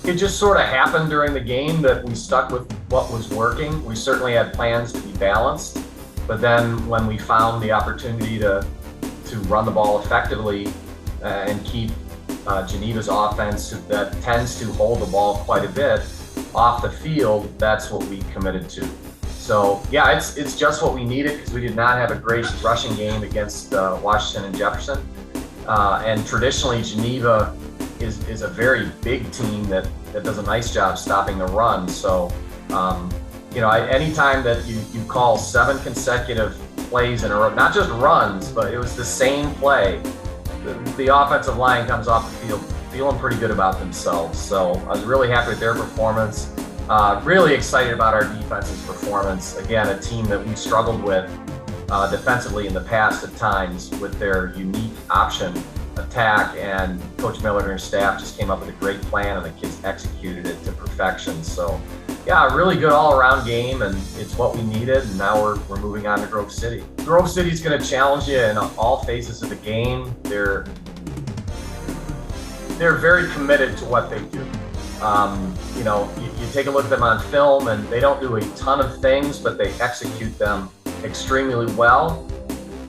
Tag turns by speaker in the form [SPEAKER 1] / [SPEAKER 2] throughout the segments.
[SPEAKER 1] It just sort of happened during the game that we stuck with what was working. We certainly had plans to be balanced, but then when we found the opportunity to run the ball effectively and keep Geneva's offense that tends to hold the ball quite a bit off the field, that's what we committed to. So yeah, it's just what we needed because we did not have a great rushing game against Washington and Jefferson. And traditionally, Geneva is a very big team that does a nice job stopping the run. So, anytime that you call 7 consecutive plays in a row, not just runs, but it was the same play, the offensive line comes off the field feeling pretty good about themselves. So I was really happy with their performance. Really excited about our defense's performance. Again, a team that we struggled with defensively in the past at times with their unique option attack, and Coach Miller and her staff just came up with a great plan and the kids executed it to perfection. So yeah, a really good all-around game, and it's what we needed, and now we're moving on to Grove City. Grove City is going to challenge you in all phases of the game. They're very committed to what they do. You take a look at them on film, and they don't do a ton of things, but they execute them extremely well.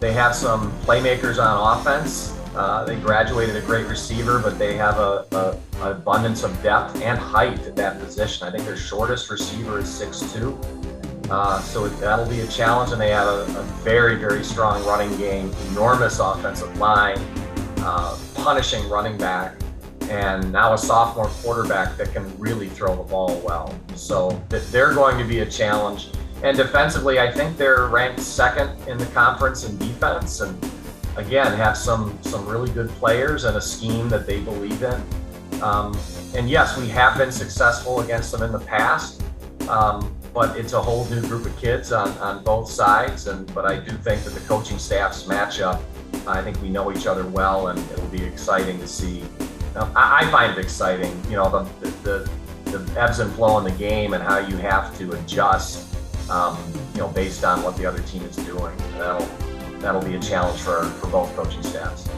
[SPEAKER 1] They have some playmakers on offense. They graduated a great receiver, but they have an abundance of depth and height at that position. I think their shortest receiver is 6'2". So that'll be a challenge, and they have a very, very strong running game, enormous offensive line, punishing running back, and now a sophomore quarterback that can really throw the ball well. So they're going to be a challenge. And defensively, I think they're ranked second in the conference in defense, and again, have some really good players and a scheme that they believe in. And yes, we have been successful against them in the past, but it's a whole new group of kids on both sides. But I do think that the coaching staffs match up. I think we know each other well, and it'll be exciting to see. I find it exciting, the ebbs and flow in the game and how you have to adjust, based on what the other team is doing. That'll be a challenge for both coaching staffs.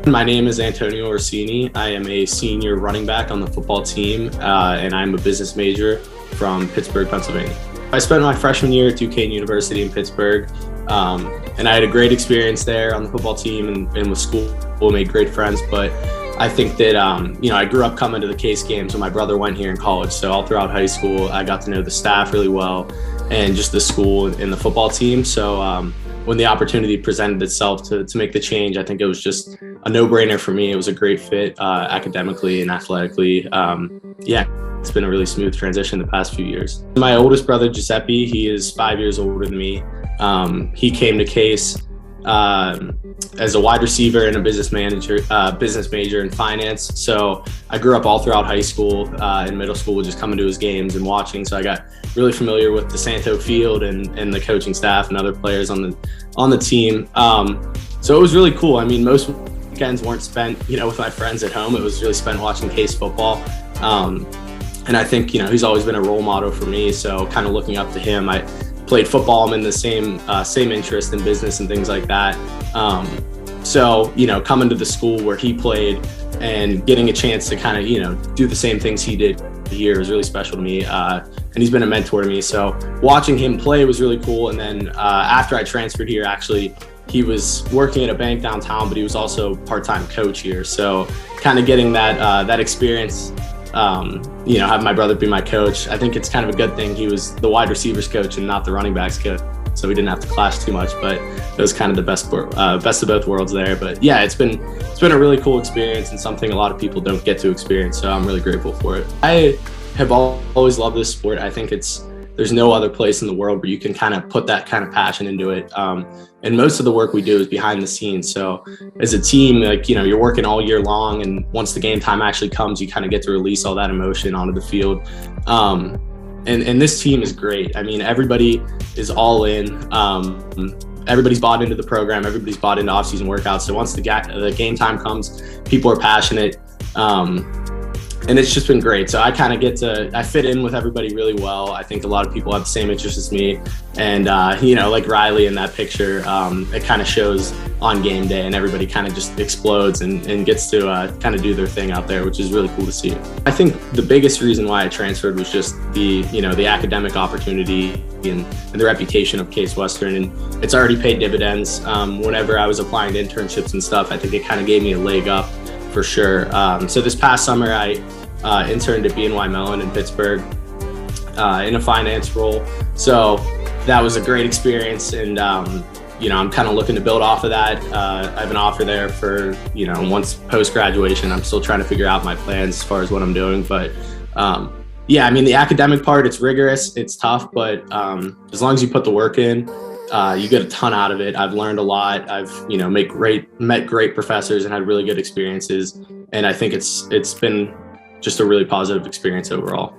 [SPEAKER 2] My name is Antonio Orsini. I am a senior running back on the football team, and I'm a business major from Pittsburgh, Pennsylvania. I spent my freshman year at Duquesne University in Pittsburgh, and I had a great experience there on the football team and with school. Made great friends, but I think that, I grew up coming to the Case games when my brother went here in college. So all throughout high school, I got to know the staff really well and just the school and the football team. So when the opportunity presented itself to make the change, I think it was just a no-brainer for me. It was a great fit academically and athletically. It's been a really smooth transition the past few years. My oldest brother, Giuseppe, he is 5 years older than me. He came to Case as a wide receiver and a business major in finance. So I grew up all throughout high school and middle school, just coming to his games and watching. So I got really familiar with the Santo field and the coaching staff and other players on the team. So it was really cool. I mean, most weekends weren't spent, with my friends at home. It was really spent watching Case football. And I think, he's always been a role model for me. So kind of looking up to him. I played football. I'm in the same interest in business and things like that. So coming to the school where he played and getting a chance to kind of, do the same things he did here was really special to me. And he's been a mentor to me. So watching him play was really cool. And then after I transferred here, actually, he was working at a bank downtown, but he was also part-time coach here. So kind of getting that experience, have my brother be my coach. I think it's kind of a good thing he was the wide receivers coach and not the running backs coach. So we didn't have to clash too much, but it was kind of the best of both worlds there. But yeah, it's been a really cool experience and something a lot of people don't get to experience. So I'm really grateful for it. I have always loved this sport. I think there's no other place in the world where you can kind of put that kind of passion into it. And most of the work we do is behind the scenes. So as a team, you're working all year long, and once the game time actually comes, you kind of get to release all that emotion onto the field. And this team is great. I mean, everybody is all in. Everybody's bought into the program. Everybody's bought into off-season workouts. So once the game time comes, people are passionate. and it's just been great. So I kind of I fit in with everybody really well. I think a lot of people have the same interests as me. And, like Riley in that picture, it kind of shows on game day, and everybody kind of just explodes and gets to kind of do their thing out there, which is really cool to see. I think the biggest reason why I transferred was just the academic opportunity and the reputation of Case Western. And it's already paid dividends. Whenever I was applying to internships and stuff, I think it kind of gave me a leg up for sure. So this past summer, I interned at BNY Mellon in Pittsburgh in a finance role. So that was a great experience, and I'm kind of looking to build off of that. I have an offer there for once post graduation. I'm still trying to figure out my plans as far as what I'm doing, but the academic part, it's rigorous, it's tough, but as long as you put the work in, you get a ton out of it. I've learned a lot. I've met great professors and had really good experiences, and I think it's been just a really positive experience overall.